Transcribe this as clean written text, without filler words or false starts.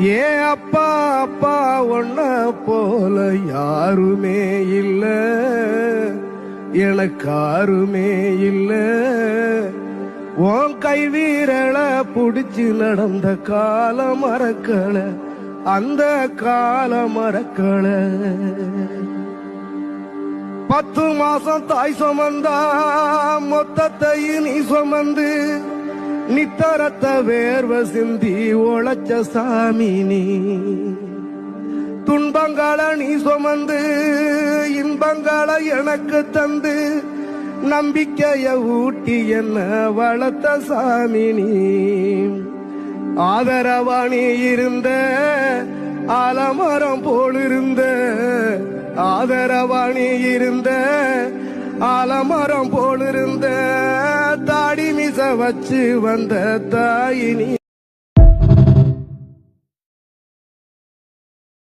ஏ அப்பா அப்பா ஒன்ன போல யாருமே இல்ல, எனக்காருமே இல்ல. உன் கை வீரல புடிச்சு நடந்த கால மறக்கல, அந்த கால மறக்கல. 10 மாசம் தாய் சுமந்தா மொத்தத்தையும் நீ சுமந்து நித்தரத்த வேர்வ சிந்தி உழைச்ச சாமி நீ. துன்பங்களை நீ சுமந்து இன்பங்களை எனக்கு தந்து நம்பிக்கைய ஊட்டி என்ன வளர்த்த சாமி நீ. ஆதரவா நீ இருந்த ஆலமரம் போலிருந்த, ஆதரவா நீ இருந்த ஆலமரம் போலிருந்த, தாடி மிச வச்சு வந்த தாயினி